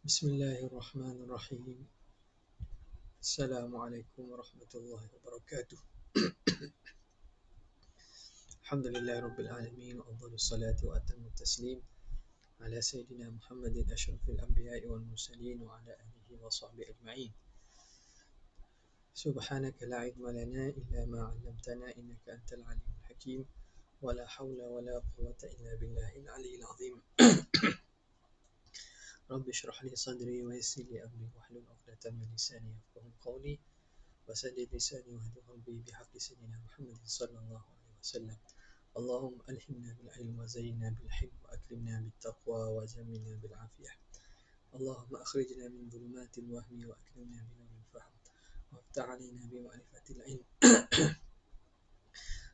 Bismillahirrahmanirrahim. Assalamualaikum warahmatullahi wabarakatuh. Alhamdulillahi rabbil alamin, wa afdhalus salati wa atammut taslim ala sayyidina Muhammadin asyrafil anbiya'i wal mursalin wa ala alihi wa sahbihi ajma'in. Subhanaka la ilma lana illa ma 'allamtana innaka antal alimul hakim. Wa la hawla wa la quwwata illa billahil aliyyil azim. Rabbi shrah li sadri wa yassir li amri wahlul 'uqdatam min lisani yafqahu qawli وسدد لساني واهد قلبي بحق سيدنا محمد صلى الله عليه وسلم. اللهم ألهمنا بالعلم وزينا بالحلم وأكرمنا بالتقوى وجملنا بالعافية. اللهم أخرجنا من ظلمات الوهم وأكرمنا بنور الفهم وافتح علينا بمعرفة العلم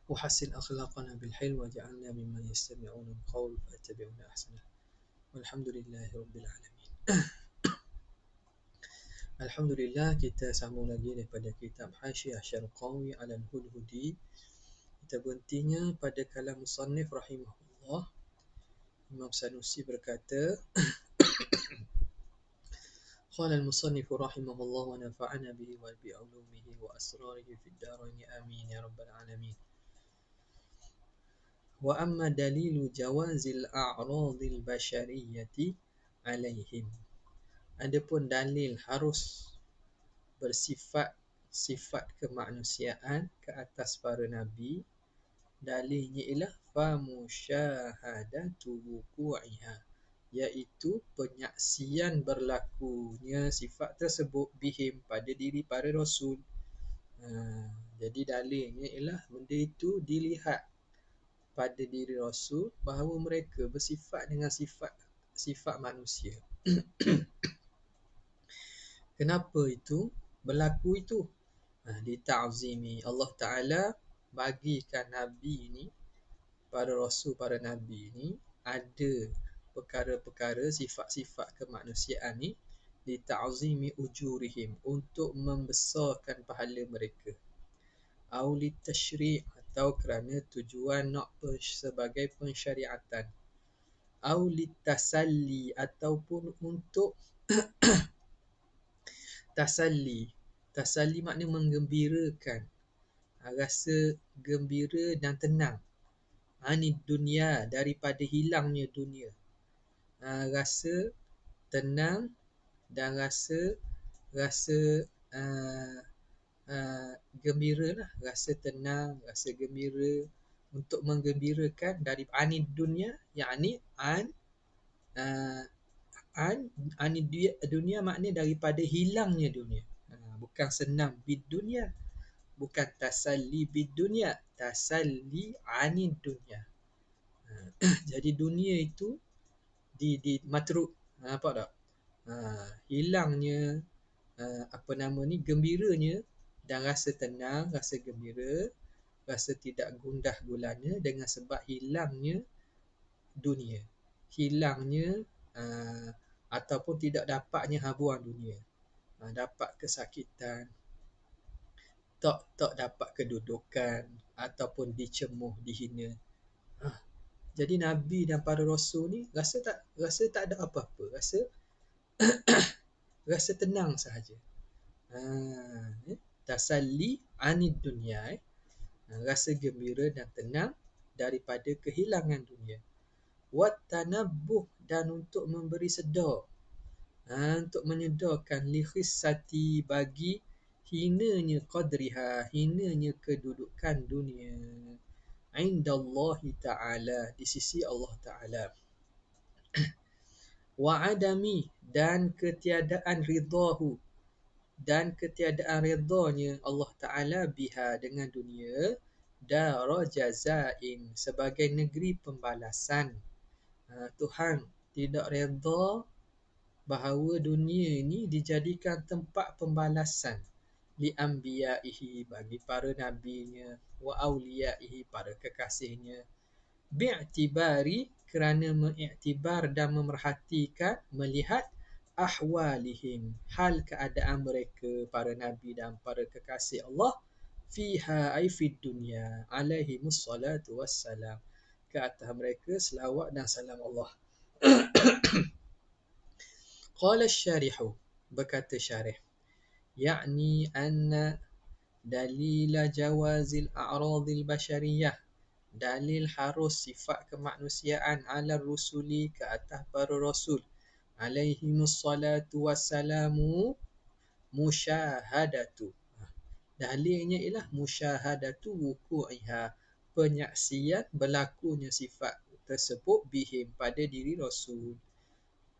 وحسن أخلاقنا بالحلم واجعلنا ممن يستمعون القول فيتبعون أحسنه والحمد لله رب العالمين. Alhamdulillah, kita sambung lagi daripada kitab Hasyiah Syarqawi ala al-Hudhudi. Kita berhentinya pada kalam musannif rahimahullah. Imam Sanusi berkata, Qala al-musannif rahimahullah wa nafa'ana bihi wa bi 'ulumihi wa asrarihi fid darain amin ya rabbal alamin. Wa amma dalilu jawazil a'radil basyariyyati 'alaihim. Adapun dalil harus bersifat sifat kemanusiaan ke atas para nabi, dalilnya ialah famusyahadatu wuqu'iha, iaitu penyaksian berlakunya sifat tersebut bihim pada diri para rasul. Jadi dalilnya ialah benda itu dilihat pada diri rasul bahawa mereka bersifat dengan sifat manusia. Kenapa itu berlaku itu? Dita'zimi. Allah Ta'ala bagikan Nabi ni, para rasul, para Nabi ni ada perkara-perkara, sifat-sifat kemanusiaan ni dita'zimi ujurihim, untuk membesarkan pahala mereka. Auli tashri' atau kerana tujuan nak sebagai pensyariatan. Auli tasalli ataupun untuk Tasalli makna menggembirakan, rasa gembira dan tenang. Anid dunia, daripada hilangnya dunia. Rasa tenang dan rasa gembira lah. Rasa tenang, rasa gembira, untuk menggembirakan dari anid dunia, yakni anid dunia makna daripada hilangnya dunia. Bukan senang bid dunia, bukan tasalli bid dunia, tasalli anid dunia. Jadi dunia itu di matruk, nampak tak? Hilangnya gembiranya, dan rasa tenang, rasa gembira, rasa tidak gundah gulana dengan sebab hilangnya dunia, hilangnya ataupun tidak dapatnya habuan dunia. Dapat kesakitan, tak dapat kedudukan, ataupun dicemuh, dihina. Jadi Nabi dan para Rasul ni rasa tak ada apa-apa, rasa tenang sahaja. Tasalli anid dunia, rasa gembira dan tenang daripada kehilangan dunia. Wat tanabbuh, dan untuk memberi sedar, untuk menyedarkan likhissati, bagi hinanya qadriha, hinanya kedudukan dunia, indallahi ta'ala, di sisi Allah Ta'ala. Wa adami, dan ketiadaan ridahu, dan ketiadaan ridanya Allah Ta'ala biha, dengan dunia, dara jazain, sebagai negeri pembalasan. Tuhan tidak redha bahawa dunia ini dijadikan tempat pembalasan li anbiya'ihi, bagi para nabinya, wa awliyaihi, para kekasihnya, bi'tibari, kerana mengiktibar dan memerhatikan, melihat ahwalihim, hal keadaan mereka, para nabi dan para kekasih Allah, fiha ay fid dunya, alaihimus salatu wassalam, ke atas mereka selawat dan salam Allah. Qala asy-syarihu, berkata syarih, yakni anna dalila jawazil a'radil basyariyah, dalil harus sifat kemanusiaan ala rusuli ke atas para rasul alaihimus salatu wassalamu musyahadatu. Dalilnya ialah musyahadatu wuku'iha, penyaksian berlakunya sifat tersebut bihim pada diri rasul.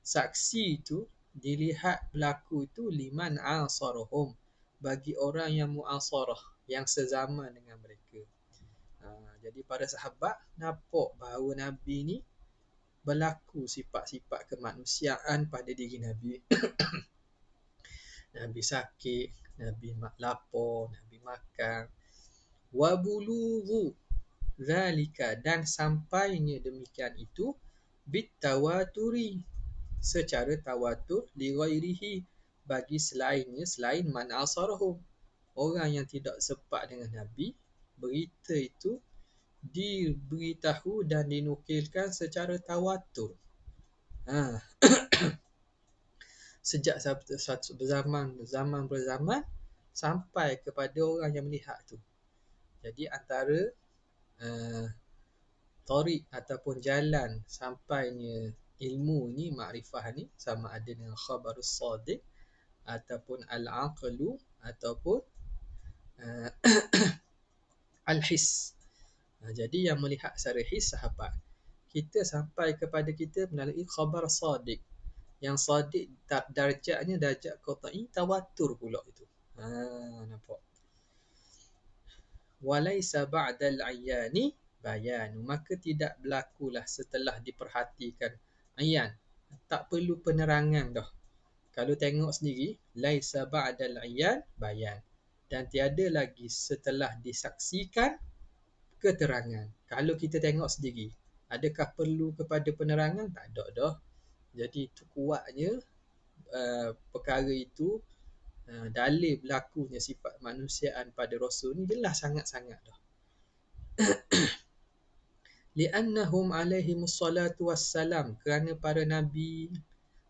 Saksi itu dilihat berlaku itu liman asarahum, bagi orang yang muasarah, yang sezaman dengan mereka. Jadi para sahabat nampak bahawa Nabi ni berlaku sifat-sifat kemanusiaan pada diri Nabi. Nabi sakit, Nabi lapar, Nabi makan. Wa bulughu zalika, dan sampainya demikian itu bitawaturi, secara tawatur, li ghairihi, bagi selainnya, selain man asarahum, orang yang tidak sepat dengan Nabi, berita itu diberitahu dan dinukilkan secara tawatur. Sejak zaman berzaman sampai kepada orang yang melihat tu. Jadi antara tariq ataupun jalan sampainya ilmu ni, makrifah ni, sama ada dengan khabarus sadiq ataupun al-aqlu ataupun al-his. Jadi yang melihat secara his sahabat, kita sampai kepada kita melalui khabar sadiq. Yang sadiq darjatnya darjat qat'i, tawatur pula itu. Nampak. Walaysa ba'dal ayani bayan, maka tidak berlakulah setelah diperhatikan ayan. Tak perlu penerangan dah. Kalau tengok sendiri, laisa ba'dal ayan bayan, dan tiada lagi setelah disaksikan keterangan. Kalau kita tengok sendiri, adakah perlu kepada penerangan? Tak ada dah. Jadi itu kuatnya perkara itu, dalil berlakunya sifat manusiaan pada Rasul ni jelas sangat-sangat dah. Li'annahum alaihimus salatu wassalam, kerana para Nabi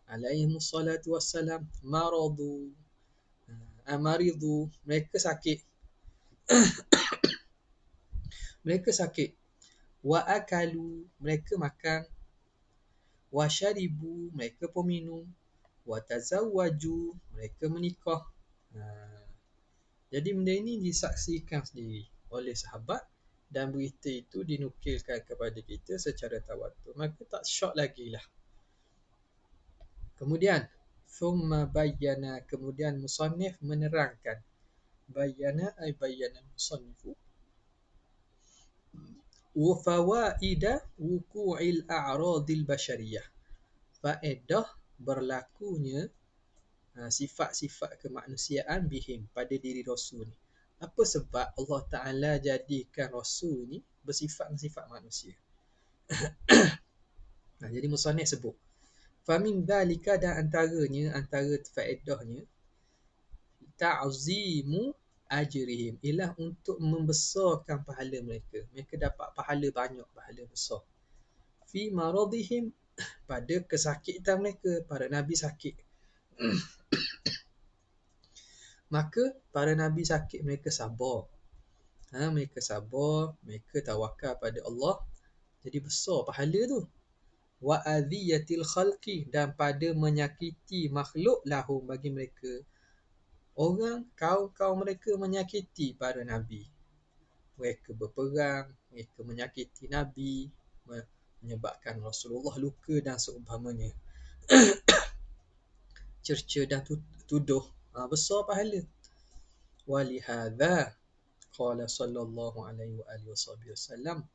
alaihimus salatu wassalam maridu, mereka sakit. Mereka sakit. Wa akalu, mereka makan. Wa syaribu, mereka pun minum. Wa tazawwaju, mereka menikah. Jadi benda ini disaksikan sendiri oleh sahabat, dan berita itu dinukilkan kepada kita secara tawatur. Maka tak syok lagi lah. Kemudian thumma bayyana, kemudian musannif menerangkan. Bayyana ay bayyana musannifu wa fawaida wuqu'il a'radil basyariyah, faedah berlakunya sifat-sifat kemanusiaan bihim, pada diri Rasul ni. Apa sebab Allah Ta'ala jadikan Rasul ni bersifat-sifat manusia? Jadi musannif sebut, famin dhalika, dan antaranya, antara faedahnya, ta'zimu ajrihim, ialah untuk membesarkan pahala mereka. Mereka dapat pahala banyak, pahala besar. Fi maradihim, pada kesakitan mereka. Para Nabi sakit. Maka para Nabi sakit, mereka sabar. Mereka sabar, mereka tawakal pada Allah. Jadi besar pahala tu. Wa adhiyatil khalqi, dan pada menyakiti makhluk lahum, bagi mereka. Orang, kaum mereka menyakiti para Nabi. Mereka berperang, mereka menyakiti Nabi, menyebabkan Rasulullah luka dan seumpamanya. Cerca dan tuduh, besar pahala. Walihadha qala sallallahu alaihi wa alihi wasallam,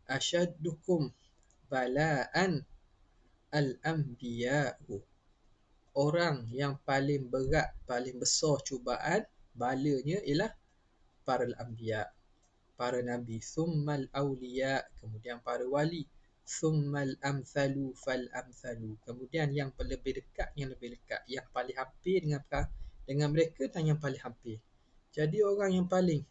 asyaddukum bala'an al-anbiya'u, orang yang paling berat, paling besar cubaan, balanya ialah para al-anbiya', para nabi. Thummal awliya, kemudian para wali. Thummal amthalu fal amthalu, kemudian yang lebih dekat, yang lebih dekat, yang paling hampir dengan mereka, dan yang paling hampir. Jadi orang yang paling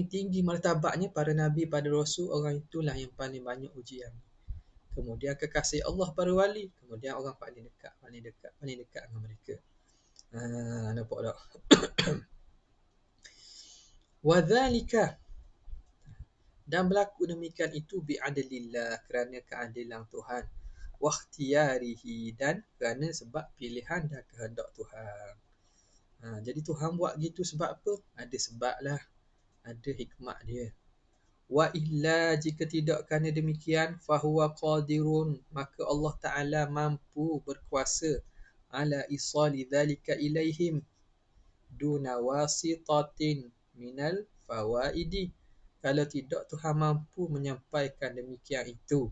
tinggi martabatnya, para nabi, pada rasul, orang itulah yang paling banyak ujian. kemudian kekasih Allah baru wali, kemudian orang paling dekat dengan mereka. Nampak tak? Wadzalika, dan berlaku demikian itu bi'adlillah, kerana keadilan Tuhan, wa ikhtiyarihi, dan kerana sebab pilihan dan kehendak Tuhan. Jadi Tuhan buat gitu sebab apa? Ada sebab lah, ada hikmat dia. Wa illa, jika tidak kerana demikian, fahuwa qadirun, maka Allah Ta'ala mampu, berkuasa, ala isali dhalika ilaihim duna wasitatin minal fawaidi. Kalau tidak, Tuhan mampu menyampaikan demikian itu.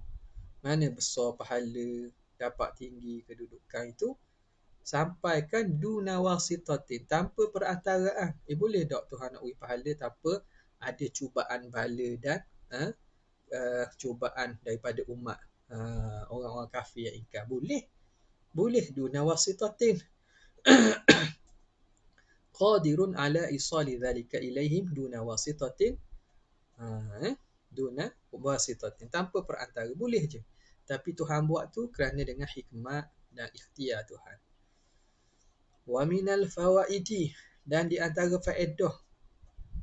Mana besar pahala, dapat tinggi kedudukan itu, sampaikan duna wasitatin, tanpa perantaraan. Boleh tak Tuhan nak beri pahala tanpa ada cubaan bala dan cubaan daripada umat orang-orang kafir yang ingkar? Boleh duna wasitatin. Qadirun ala isali dhalika ilaihim duna wasitatin, duna wasitatin, tanpa perantara. Boleh je, tapi Tuhan buat tu kerana dengan hikmat dan ikhtiar Tuhan. Wa minal fawaidi, dan di antara faedah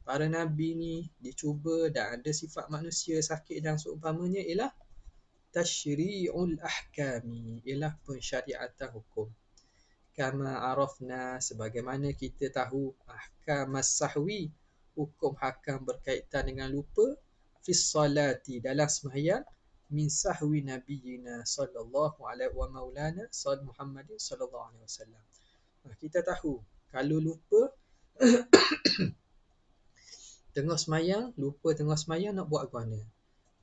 para Nabi ni dicuba dan ada sifat manusia sakit dan seumpamanya ialah tashri'ul ahkami, ialah pensyariatan hukum. Kama arafna, sebagaimana kita tahu, ahkam as-sahwi, hukum hakam berkaitan dengan lupa, fis salati, dalam sembahyang, min sahwi nabiyina sallallahu alaihi wa maulana Muhammadin sallallahu alaihi wasallam. Kita tahu kalau lupa tengah semayang, lupa tengah semayang, nak buat apa mana?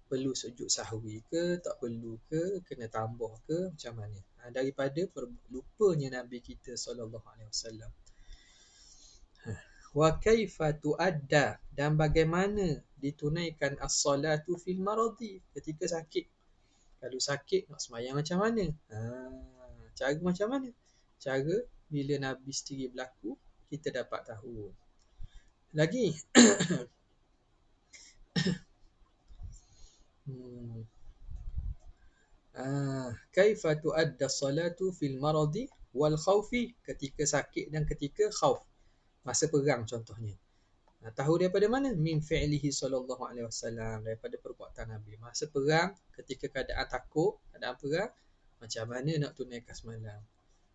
Perlu sujud sahwi ke, tak perlu ke, kena tambah ke, macam mana? Daripada lupanya Nabi kita sallallahu alaihi wasallam. Wa kaifa tuadda, dan bagaimana ditunaikan as-salatu fil maradi, ketika sakit. Kalau sakit nak semayang macam mana? Cara macam mana? Cara bila Nabi sendiri berlaku, kita dapat tahu. Lagi kaifa tuadda salatu fil maradi wal khawfi, ketika sakit dan ketika khauf, masa perang contohnya. Tahu daripada mana? Min fi'lihi sallallahu alaihi wasallam, daripada perbuatan Nabi. Masa perang, ketika keadaan takut, keadaan perang, macam mana nak tunaikan semalam,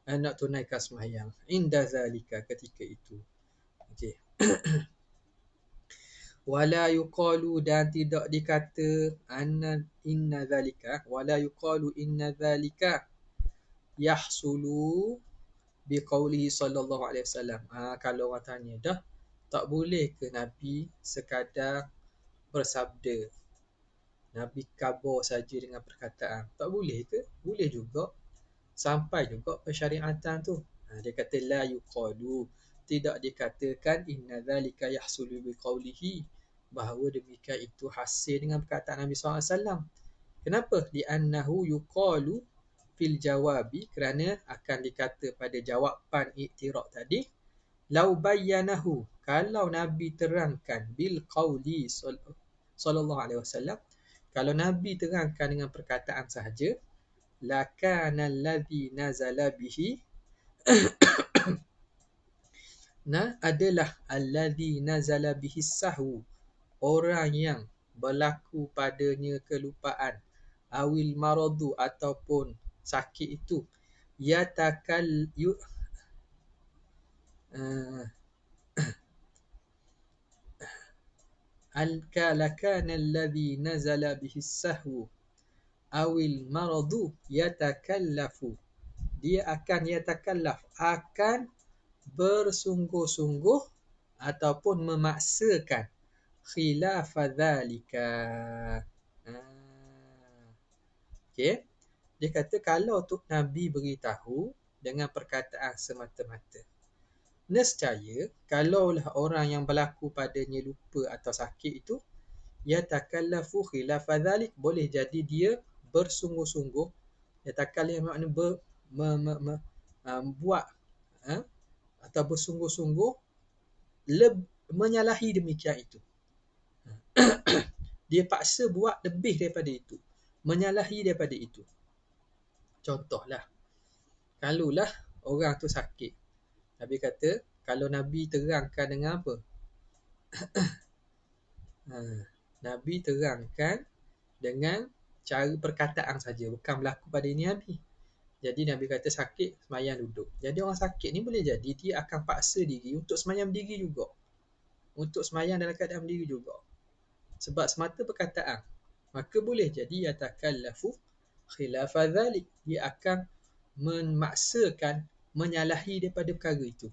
nak tunaikan semayang. Inda zalika, ketika itu. Okey. Wala yuqalu, dan tidak dikata inna zalika, wala yuqalu inna zalika yahsulu biqaulihi sallallahu alaihi wasallam. Kalau orang tanya, dah tak boleh ke Nabi sekadar bersabda, Nabi kabar saja dengan perkataan? Tak boleh ke? Boleh juga, sampai juga persyariatan tu. Dia kata la yuqalu, tidak dikatakan inna zalika yahsulu biqaulihi, bahawa demikian itu hasil dengan perkataan Nabi SAW. Kenapa? Li'annahu yuqalu fil jawabi, kerana akan dikata pada jawapan iktiraf tadi, lau bayyanahu, kalau Nabi terangkan, bil qauli sallallahu alaihi wasallam, kalau Nabi terangkan dengan perkataan sahaja, lakana alladhi nazala bihi adalah alladhi nazala bihi sahwu, orang yang berlaku padanya kelupaan, awil maradu, ataupun sakit itu, lakana alladhi nazala bihi sahwu awil maradu yatakallafu, dia akan yatakallaf, akan bersungguh-sungguh ataupun memaksakan, khilafa dhalika. Okay. Dia kata kalau Nabi beritahu dengan perkataan semata-mata, nescaya kalaulah orang yang berlaku padanya lupa atau sakit itu, yatakallafu khilafa dhalik, boleh jadi dia bersungguh-sungguh, yatakallaf makna buat atau bersungguh-sungguh menyalahi demikian itu. Dia paksa buat lebih daripada itu. menyalahi daripada itu. Contohlah, kalulah orang tu sakit, Nabi kata, kalau Nabi terangkan dengan apa? Nabi terangkan dengan cara perkataan saja, bukan berlaku pada ini Nabi. Jadi Nabi kata sakit, semayang duduk. Jadi orang sakit ni boleh jadi dia akan paksa diri untuk semayang berdiri juga. Untuk semayang dalam keadaan berdiri juga. Sebab semata perkataan. Maka boleh jadi yatakallafu khilafa dhalik. Dia akan memaksakan menyalahi daripada perkara itu.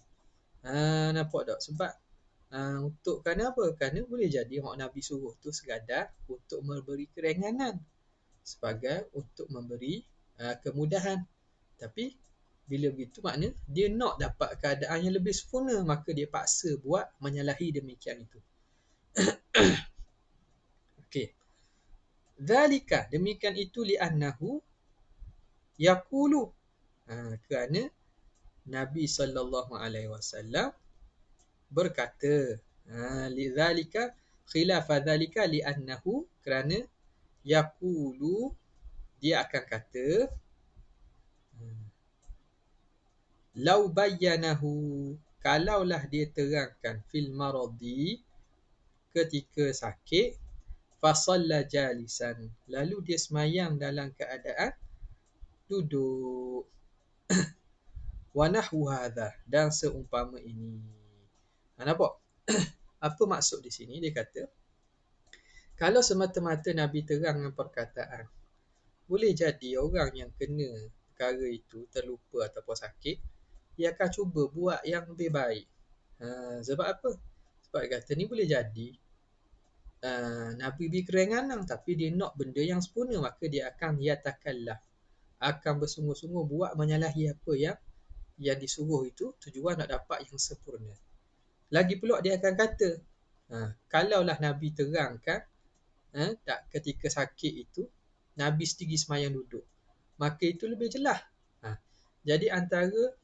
Nampak tak? Sebab untuk kerana apa? Kerana boleh jadi orang Nabi suruh tu sekadar untuk memberi keringanan. Sebagai untuk memberi kemudahan. Tapi bila begitu makna dia nak dapat keadaan yang lebih sempurna, maka dia paksa buat menyalahi demikian itu. Okey. Dzalika, demikian itu li'annahu yaqulu. Kerana Nabi sallallahu alaihi wasallam berkata, lidzalika khilafa dzalika li'annahu, kerana yaqulu dia akan kata, lau bayyanahu, kalaulah dia terangkan fil maradi, ketika sakit, fasalla jalisan, lalu dia semayang dalam keadaan duduk, wa nahwu hadha, dan seumpama ini. Nampak? Apa maksud di sini? Dia kata, kalau semata-mata Nabi terang dengan perkataan, boleh jadi orang yang kena perkara itu, terlupa ataupun sakit, dia akan cuba buat yang lebih baik. Sebab apa? Sebab dia kata ni boleh jadi Nabi beri keringanan, tapi dia nak benda yang sempurna, maka dia akan yatakallah, akan bersungguh-sungguh buat menyalahi apa yang disuruh itu, tujuan nak dapat yang sempurna. Lagi pula dia akan kata, kalaulah Nabi terangkan tak ketika sakit itu Nabi sendiri semayang duduk, maka itu lebih jelas. Jadi antara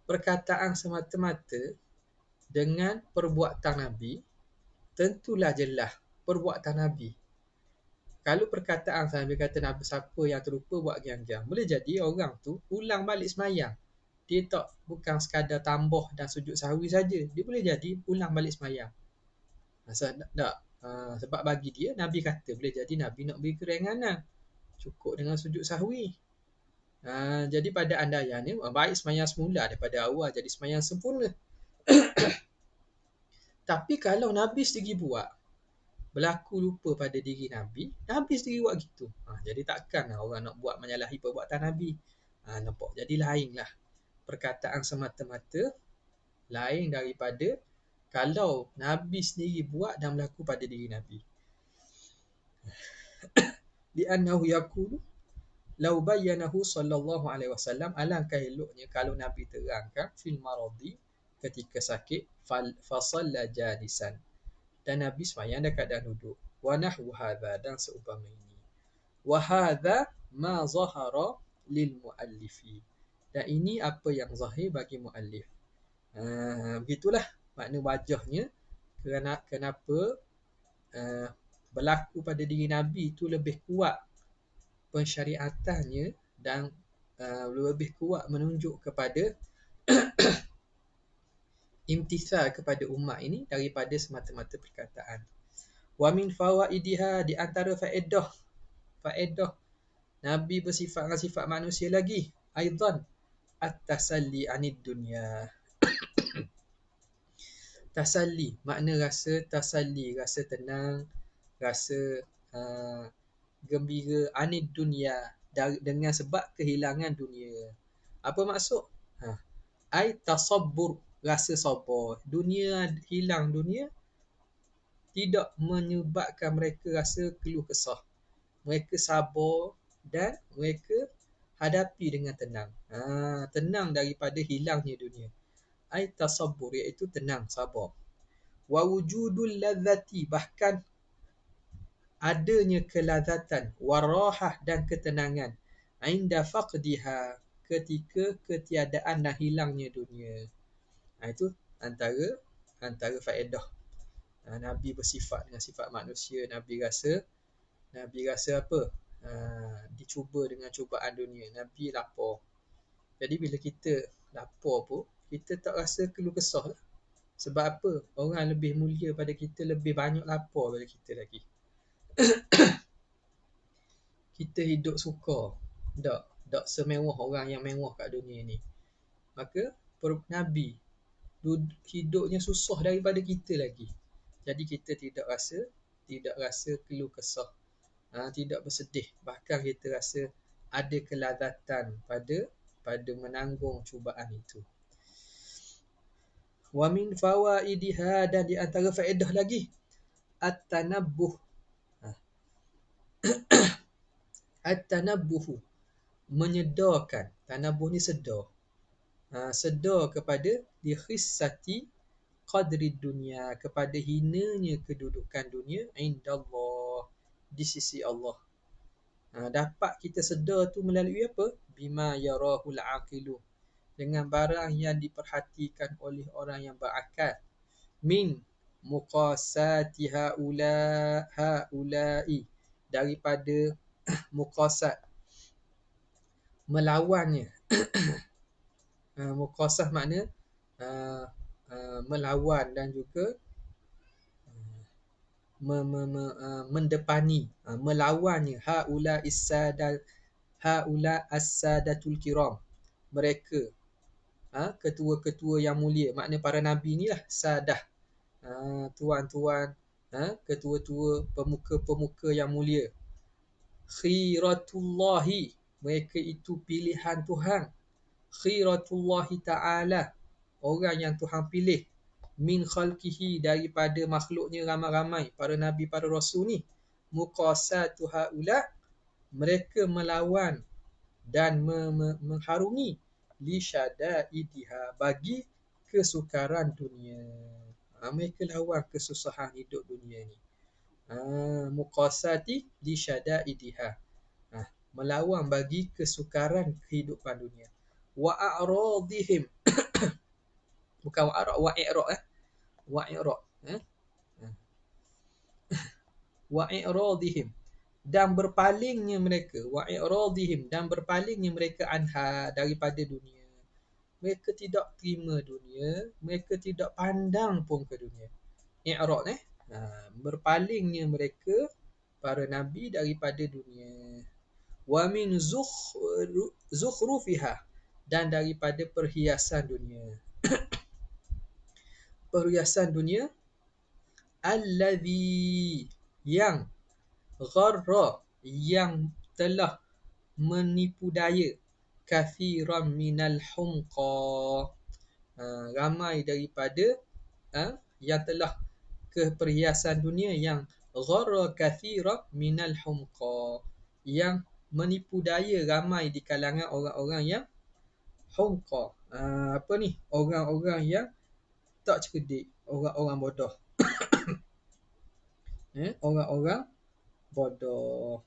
perkataan semata-mata dengan perbuatan Nabi, tentulah jelas perbuatan Nabi. Kalau perkataan Nabi kata Nabi siapa yang terlupa buat giam-giam, boleh jadi orang tu ulang balik semayang. Dia tak bukan sekadar tambah dan sujud sahwi saja, dia boleh jadi ulang balik semayang. Sebab bagi dia Nabi kata, boleh jadi Nabi nak beri keringanan, cukup dengan sujud sahwi. Jadi pada andaiannya baik semayang semula daripada awal jadi semayang sempurna. Tapi kalau Nabi sendiri buat, berlaku lupa pada diri Nabi, Nabi sendiri buat gitu. Jadi takkan orang nak buat menyalahi perbuatan Nabi. Nampak? Jadi lainlah. Perkataan semata-mata lain daripada kalau Nabi sendiri buat dan berlaku pada diri Nabi. Li'annahu yaqulu lau bayyanahu sallallahu alaihi wasallam, alangkah eloknya kalau Nabi terangkan fil maradi, ketika sakit, fasalla jalisan, dan Nabi semayang dalam keadaan duduk, wa nahwu hadha, dan seumpama ini. Wa hadha ma zahara lil muallifi, dan ini apa yang zahir bagi muallif. Begitulah makna wajahnya kenapa berlaku pada diri Nabi itu lebih kuat pensyariatannya, dan lebih kuat menunjuk kepada imtithal kepada umat ini daripada semata-mata perkataan. Wa min fawaidiha, di antara faedah Nabi bersifat dengan sifat manusia lagi, aidan at-tasalli anid dunya. Tasalli makna rasa tasalli, rasa tenang, rasa gembira, anid dunya, dengan sebab kehilangan dunia. Apa maksud? Ai tasabbur, rasa sabar. Dunia, hilang dunia tidak menyebabkan mereka rasa keluh kesah. Mereka sabar dan mereka hadapi dengan tenang. Tenang daripada hilangnya dunia. Ai tasabbur, iaitu tenang, sabar. Wa wujudul ladzati, bahkan adanya kelazatan, warahah, dan ketenangan, inda faqdiha, ketika ketiadaan dan hilangnya dunia. Itu antara faedah Nabi bersifat dengan sifat manusia. Nabi rasa Nabi rasa apa? Dicuba dengan cubaan dunia, Nabi lapar. Jadi bila kita lapar pun, kita tak rasa keluh kesah lah. Sebab apa? Orang lebih mulia pada kita, lebih banyak lapar pada kita lagi. Kita hidup suka, tak semewah orang yang mewah kat dunia ni. Maka Nabi hidupnya susah daripada kita lagi. Jadi kita tidak rasa keluh kesah, tidak bersedih. Bahkan kita rasa ada kelazatan pada menanggung cubaan itu. Wa min fawaidiha, dan di antara faedah lagi, at-tanabbuh. At-tanabbuh, menyedarkan. Tanabbuh ni sedar. Sedar kepada dikhissati qadri dunia, kepada hinanya kedudukan dunia, indallah, di sisi Allah. Dapat kita sedar tu melalui apa? Bima yarahul aqilu, dengan barang yang diperhatikan oleh orang yang berakal. Min muqasati haula'i, daripada muqasat, melawannya. Muqasah makna melawan dan juga mendepani, melawannya. Haula as-sadatul kiram, mereka ketua-ketua yang mulia, makna para nabi ni lah sadah, tuan-tuan, ketua-tua, pemuka-pemuka yang mulia. Khiratullahi, mereka itu pilihan Tuhan. Khiratullahi ta'ala, orang yang Tuhan pilih. Min khalqihi, daripada makhluknya ramai-ramai, para nabi, para rasul ni. Muqasatu haula, mereka melawan dan mengharungi li syadaidiha, bagi kesukaran dunia. Mereka lawan kesusahan hidup dunia ni. Muqasati li syadaidiha, melawan bagi kesukaran kehidupan dunia. Wa a'radihim, bukan wa'arad, wa'irad, wa'irad, wa'iradihim, dan berpalingnya mereka. Wa'iradihim, dan berpalingnya mereka anha, daripada dunia. Mereka tidak terima dunia, mereka tidak pandang pun ke dunia. I'rad, berpalingnya mereka, para nabi, daripada dunia. Wa min zukhrufiha, dan daripada perhiasan dunia. Perhiasan dunia, allazi, yang, gharra, yang telah menipu daya, kathiran minal humqa, ramai daripada yang telah ke perhiasan dunia, yang gharra kathiran minal humqa, yang menipu daya ramai di kalangan orang-orang yang humqa. Apa ni? Orang-orang yang tak cerdik, orang-orang bodoh. Orang-orang bodoh.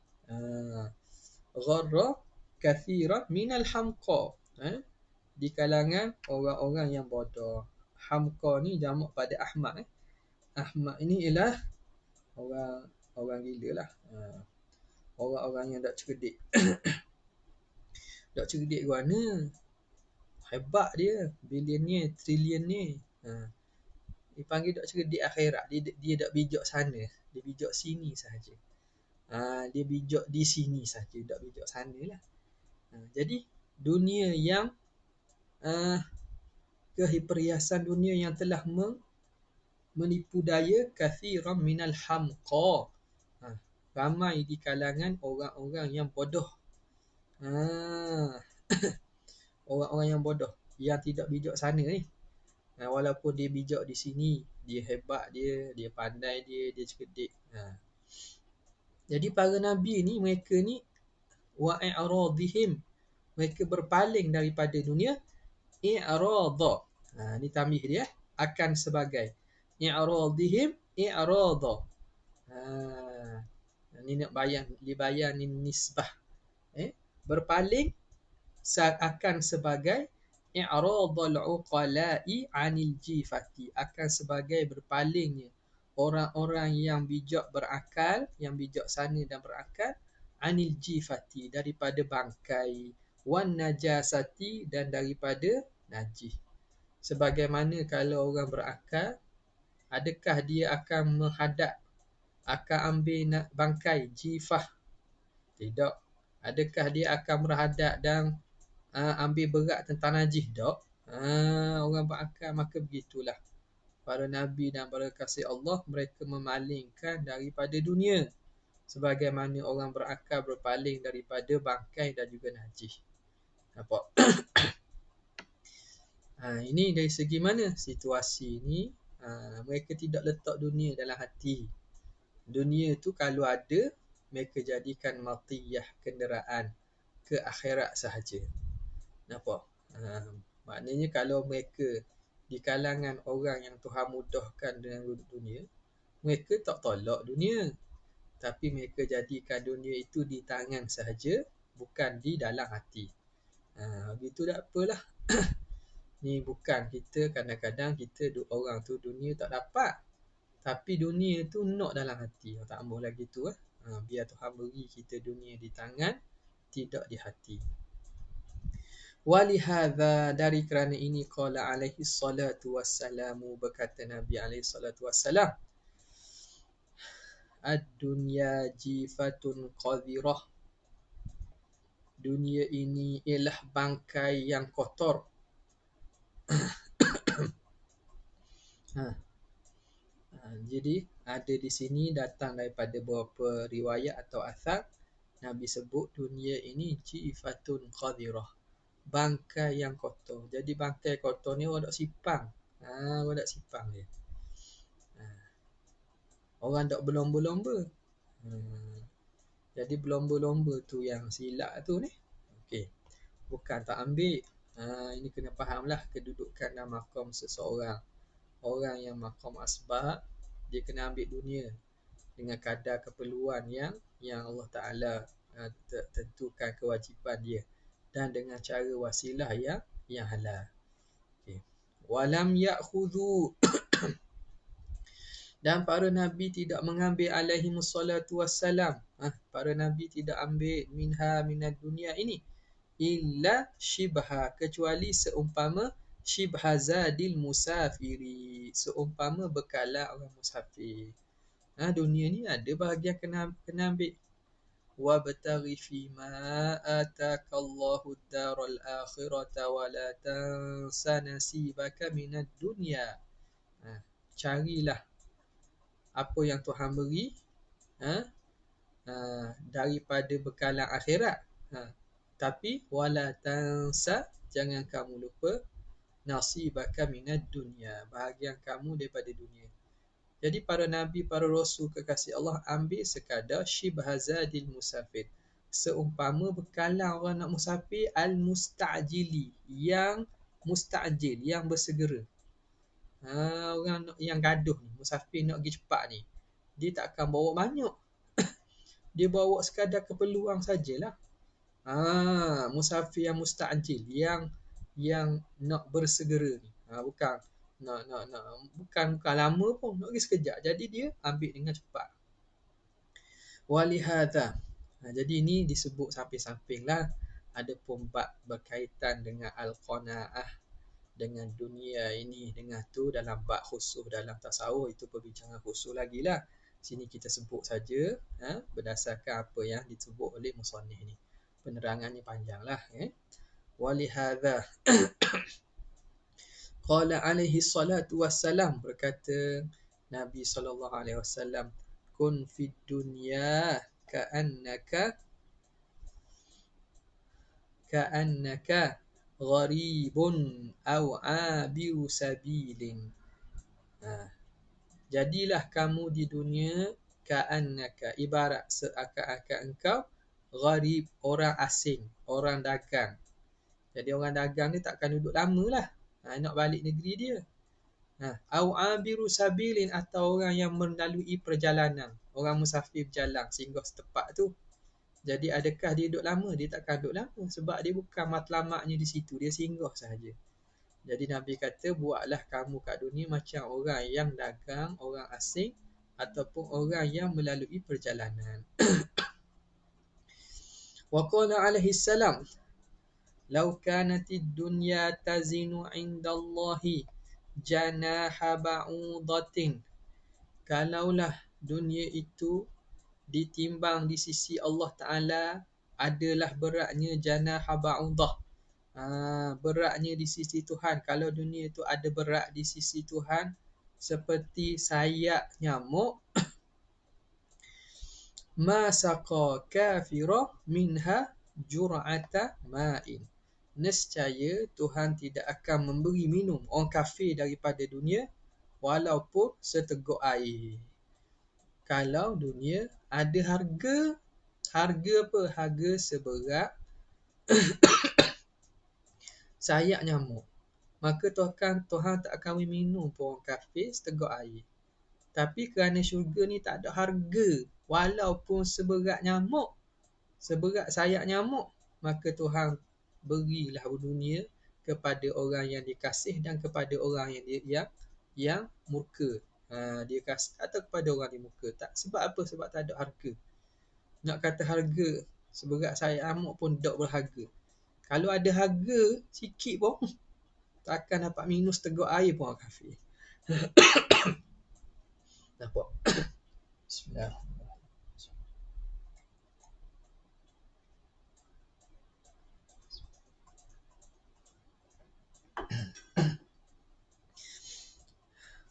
Gharra kathiran minal hamqa, di kalangan orang-orang yang bodoh. Hamqa ni jamak pada ahmak. Ahmak ini ialah orang gila lah. Orang-orang yang tak cerdik. Tak cerdik ke mana? Hebat dia, bilioner, trilioner. Dipanggil tak cerdik akhirat. Dia tak bijak sana, dia bijak sini sahaja. Dia bijak di sini saja, tak bijak sana lah. Jadi dunia yang perhiasan dunia yang telah menipu daya, kathiran minal hamqa, ramai di kalangan orang-orang yang bodoh. Orang-orang yang bodoh, yang tidak bijak sana ni. Walaupun dia bijak di sini, dia hebat, dia pandai, dia cerdik. Jadi para nabi ni, mereka ni wa'i'radihim, mereka berpaling daripada dunia. I'rada, ni tambih dia, akan sebagai. I'radihim i'rada, ni nak bayan ni nisbah. Berpaling akan sebagai i'radul uqala'i 'anil jifati, akan sebagai berpalingnya orang-orang yang bijak berakal, yang bijaksana dan berakal, anil jifati, daripada bangkai, wan najasati, dan daripada najis. Sebagaimana kalau orang berakal, adakah dia akan menghadap, akan ambil bangkai jifah? Tidak. Adakah dia akan berhadap dan ambil berat tentang najis? Tak. Orang berakal maka begitulah. Para Nabi dan para kasih Allah, mereka memalingkan daripada dunia, sebagaimana orang berakal berpaling daripada bangkai dan juga najis. Nampak? Ini dari segi mana? Situasi ni, mereka tidak letak dunia dalam hati. Dunia tu kalau ada, mereka jadikan matiyah, kenderaan ke akhirat sahaja. Nampak? Maknanya kalau mereka di kalangan orang yang Tuhan mudahkan dengan dunia, mereka tak tolak dunia, tapi mereka jadikan dunia itu di tangan sahaja, bukan di dalam hati. Begitu tak apalah. Ni bukan kita, kadang-kadang kita orang tu dunia tak dapat, tapi dunia tu nak dalam hati. Tak ambil lagi tu. Biar Tuhan beri kita dunia di tangan, tidak di hati. Walihadza, dari kerana ini, qala alaihi salatu wassalamu, berkata Nabi alaihi salatu wassalam, ad-dunya jifatun qadhirah, dunia ini ialah bangkai yang kotor. Jadi ada di sini datang daripada beberapa riwayat atau asar, Nabi sebut dunia ini jifatun qadhirah, bangkai yang kotor. Jadi bangkai kotor ni orang tak sipang. Orang tak sipang dia. Orang tak berlomba-lomba. Jadi berlomba-lomba tu yang silap tu ni. Okey. Bukan tak ambil. Ini kena fahamlah kedudukan dan maqam seseorang. Orang yang maqam asbab, dia kena ambil dunia dengan kadar keperluan yang Allah Ta'ala tentukan kewajipan dia, dan dengan cara wasilah yang halal. Okay. Walam ya'khudhu, dan para Nabi tidak mengambil alaihi wassalatu wassalam, para Nabi tidak ambil minad dunia ini, illa shibha, kecuali seumpama shibha zadil musafiri, seumpama bekalan orang musafir. Dunia ni ada bahagian kena ambil. Wabtaghi fima atakallahu ad-daral akhirata wa la tansa nasibaka minad dunya. Carilah apa yang Tuhan beri daripada bekalan akhirat, tapi wala tansa, jangan kamu lupa, nasibaka minad dunya, bahagian kamu daripada dunia. Jadi para Nabi, para Rasul kekasih Allah ambil sekadar shibhazadil musafir, seumpama bekalan orang nak musafir, al-musta'jili, yang musta'jil, yang bersegera. Orang yang gaduh ni, musafir nak pergi cepat ni, dia tak akan bawa banyak. Dia bawa sekadar keperluan sajalah. Musafir yang musta'jil, yang nak bersegera ni. Bukan bukan lama pun, nak pergi sekejap. Jadi dia ambil dengan cepat. Walihadza, jadi ini disebut samping-samping lah. Ada pun bab berkaitan dengan al-qanaah, dengan dunia ini, dengan tu dalam bab khusus dalam tasawuf, itu perbincangan khusus lagi lah. Sini kita sebut saja berdasarkan apa yang disebut oleh musannif ni. Penerangannya panjang lah. Walihadza qala alaihi salatu wassalam, berkata Nabi sallallahu alaihi wasallam, kun fid dunya ka'annaka gharibun aw abiru sabilin. Jadilah kamu di dunia ka'annaka, ibarat seakan-akan engkau gharib, orang asing, orang dagang. Jadi orang dagang ni takkan duduk lama lah, nak balik negeri dia. Au abiru sabilin, atau orang yang melalui perjalanan, orang musafir berjalan singgah setempat tu. Jadi adakah dia duduk lama? Dia takkan duduk lama, sebab dia bukan matlamaknya di situ, dia singgah sahaja. Jadi Nabi kata, buatlah kamu kat dunia macam orang yang dagang, orang asing, ataupun orang yang melalui perjalanan. Wa qala alaihi salam, "Law kanatid dunya tazinu 'indallahi janaha ba'udatin." Kalaulah dunia itu ditimbang di sisi Allah Ta'ala adalah beratnya janaha ba'udah. Beratnya di sisi Tuhan. Kalau dunia itu ada berat di sisi Tuhan seperti sayap nyamuk, ma saqa kafira minha jur'ata ma'in. Nescaya Tuhan tidak akan memberi minum orang kafir daripada dunia walaupun seteguk air. Kalau dunia ada harga apa? Harga seberat sayap nyamuk, maka Tuhan tak akan minum pun orang kafir seteguk air. Tapi kerana syurga ni tak ada harga, walaupun seberat nyamuk, seberat sayap nyamuk, maka Tuhan berilah dunia kepada orang yang dikasih dan kepada orang yang murka. Dia kasih atau kepada orang yang murka. Tak, sebab apa? Sebab tak ada harga. Nak kata harga seberat sayap nyamuk pun tak berharga. Kalau ada harga sikit pun, takkan dapat minum seteguk air pun orang kafir. Nampak? Bismillah.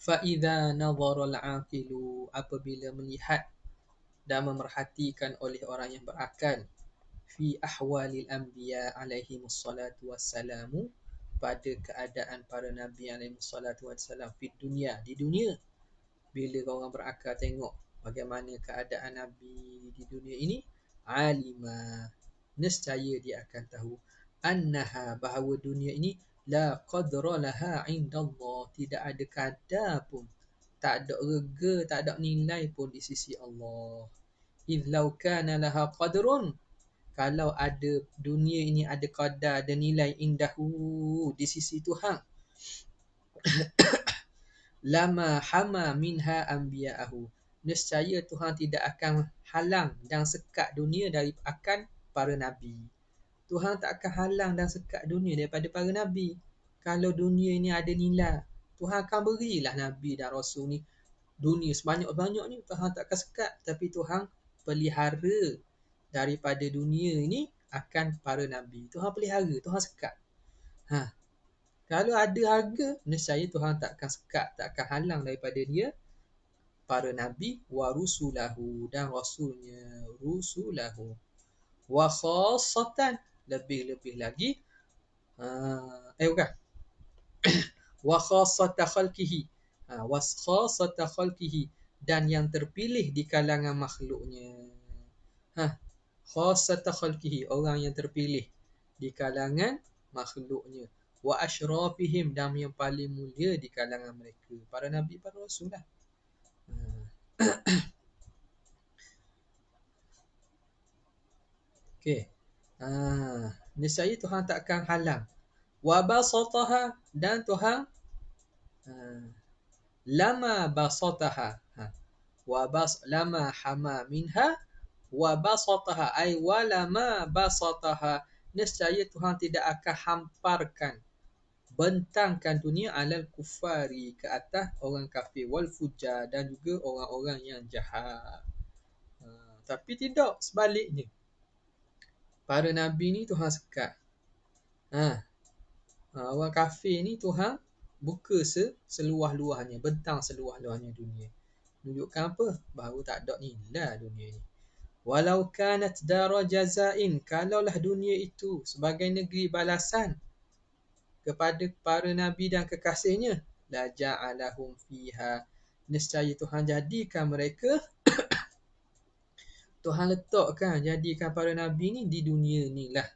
Fa'idha nadhara al-aqilu, apabila melihat dan memerhatikan oleh orang yang berakal, fi ahwalil anbiya alaihimus salatu wassalamu, pada keadaan para nabi alaihimus salatu wassalam, fi dunia, di dunia. Bila orang berakal tengok bagaimana keadaan nabi di dunia ini, alima, nescaya dia akan tahu, annaha, bahawa dunia ini la qadra laha indallah, tidak ada kadar pun, tak ada rega, tak ada nilai pun di sisi Allah. Idh law kana laha qadrun, kalau ada dunia ini ada qadar, ada nilai indahu di sisi Tuhan, lama hama minha anbiya'ahu, nescaya Tuhan tidak akan halang dan sekat dunia dari akan para nabi. Tuhan tak akan halang dan sekat dunia daripada para nabi. Kalau dunia ini ada nilai, Tuhan akan berilah nabi dan rasul ni dunia sebanyak-banyak ni. Tuhan tak akan sekat, tapi Tuhan pelihara daripada dunia ini akan para nabi. Tuhan pelihara, Tuhan sekat. Kalau ada harga, nescaya Tuhan tak akan sekat, tak akan halang daripada dia para nabi, wa rusulahu, dan rasulnya, rusulahu, wa khassatan, lebih-lebih lagi, bukan, wa khassata khalqihi, wa khassata khalqihi, dan yang terpilih di kalangan makhluknya. Khassata khalqihi, orang yang terpilih di kalangan makhluknya. Wa asyrafihim, dan yang paling mulia di kalangan mereka, para nabi, para rasul lah. Okey. Nescaya Tuhan tak akan halang. Wa basataha, dan Tuhan lama basataha, lama hama minha, wa basataha, ay walama basataha, nescaya Tuhan tidak akan hamparkan, bentangkan dunia alal kufari, ke atas orang kafir, wal fujar, dan juga orang-orang yang jahat. Tapi tidak, sebaliknya, para nabi ni Tuhan sekat. Orang kafir ni Tuhan buka seluah-luahnya, bentang seluah-luahnya dunia. Menunjukkan apa? Bahawa tak ada nilai dunia ni. Walau kanat dara jazain, kalaulah dunia itu sebagai negeri balasan kepada para nabi dan kekasihnya, la ja'alahum fiha, nescaya Tuhan jadikan mereka, Tuhan letakkan, jadikan para nabi ni di dunia ni lah.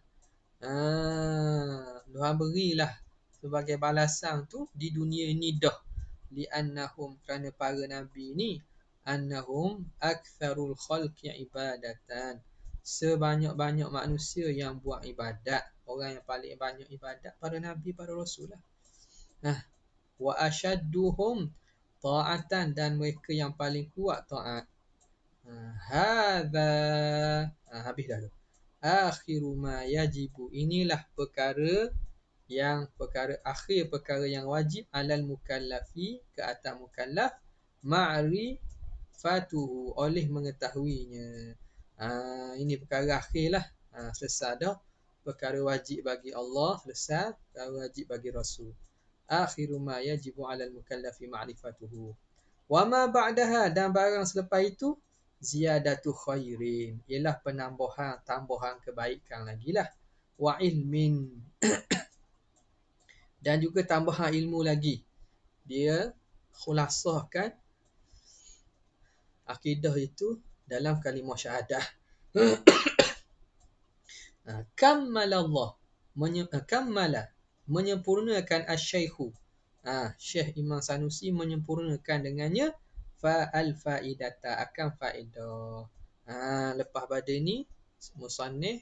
Tuhan berilah sebagai balasan tu di dunia ni dah. Li'annahum, kerana para nabi ni, annahum aktsarul khalqi ibadatan, sebanyak-banyak manusia yang buat ibadat. Orang yang paling banyak ibadat para nabi, para rasul lah. Wa ashadduhum ta'atan, dan mereka yang paling kuat taat. Hadza, habis dah tu. Akhiru ma yajibu, inilah perkara akhir perkara yang wajib alal mukallafi, ke atas mukallaf, ma'rifatuhu, oleh mengetahuinya. Ini perkara akhir lah. Selesai dah perkara wajib bagi Allah, selesai perkara wajib bagi Rasul. Akhiru ma yajibu alal mukallafi ma'rifatuhu. Wa ma ba'daha, dan barang selepas itu, ziyadatu khairin, ialah tambahan kebaikan lagi lah. Wa ilmin, dan juga tambahan ilmu lagi. Dia khulasahkan akidah itu dalam kalimah syahadah. Kammalallah, menyempurnakan asy-syaikhu, Syekh Imam Sanusi menyempurnakan dengannya fa'al-faidata, akan faedah. Lepas pada ni musannif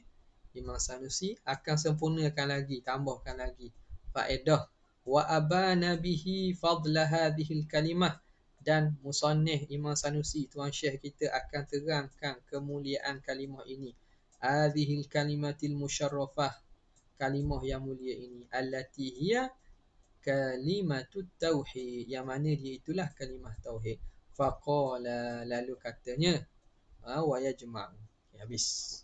Imam Sanusi akan sempurnakan lagi, tambahkan lagi faedah. Wa abana bihi fadla hadhil kalimah, dan musannif Imam Sanusi, tuan syekh kita, akan terangkan kemuliaan kalimah ini. Hadhil kalimatil musyarrafah, kalimah yang mulia ini. Allati hiya kalimatut tauhid, yang mana dia itulah kalimah tauhid. Faqala, lalu katanya, wa yajma'u. Habis.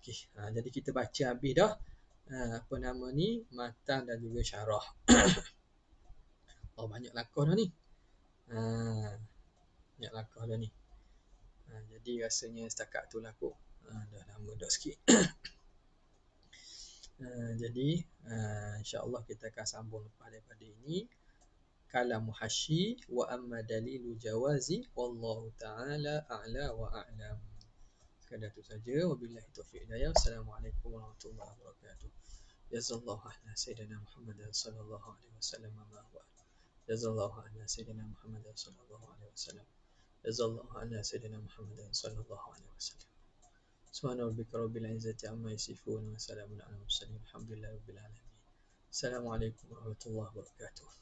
Okey, jadi kita baca habis dah apa nama ni, matan dan juga syarah. Banyak lakah dah ni. Banyak lakah dah ni. Jadi rasanya setakat tu lah kot. Dah lama dah sikit. Jadi insya-Allah kita akan sambung lepas daripada ini. Kalam muhasyi wa amma dalilu jawazi, wallahu ta'ala a'la wa a'lam. Sekadar itu saja. Wabillahi taufiq hidayah. Assalamualaikum warahmatullahi wabarakatuh. Jazallahu anna sayyidina Muhammad sallallahu alaihi wasallam ma huwa. Jazallahu anna sayyidina Muhammad sallallahu alaihi wasallam. Jazallahu anna sayyidina Muhammad sallallahu alaihi wasallam. Subhana rabbika rabbil izzati amma yasifun wa salamun alal mursalin. Alhamdulillahi rabbil alamin. Assalamualaikum warahmatullahi wabarakatuh.